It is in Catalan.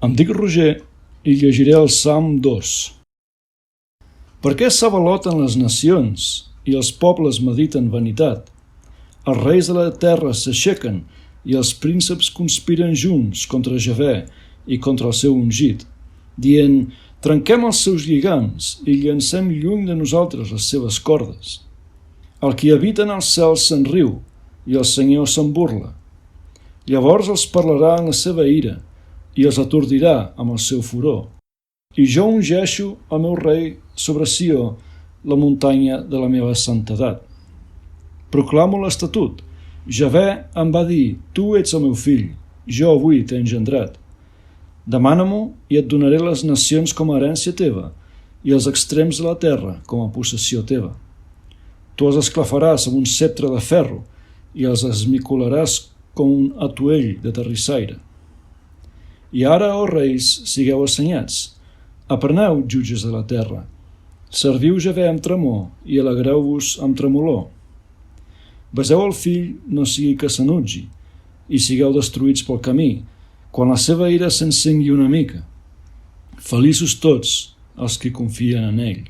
Em dic Roger i llegiré el Salm 2. Per què s'avaloten les nacions i els pobles mediten vanitat? Els reis de la terra s'aixequen i els prínceps conspiren junts contra Javé i contra el seu ungit, dient: trenquem els seus lligams i llancem lluny de nosaltres les seves cordes. El qui habita en els cels se'n riu i el Senyor se'n burla. Llavors els parlarà en la seva ira i els atordirà amb el seu furor. I jo ungeixo el meu rei sobre Sió, la muntanya de la meva santedat. Proclamo l'estatut. Javé em va dir: tu ets el meu fill, jo avui t'he engendrat. Demana-m'ho i et donaré les nacions com a herència teva i els extrems de la terra com a possessió teva. Tu els esclafaràs amb un ceptre de ferro i els esmicolaràs com un atuell de terrissaire. I ara, ó reis, sigueu assenyats. Apreneu, jutges de la terra. Serviu Javé amb tremor i alegreu-vos amb tremolor. Beseu el fill, no sigui que s'enutgi, i sigueu destruïts pel camí, quan la seva ira s'encengui una mica. Feliços tots els que confien en ell.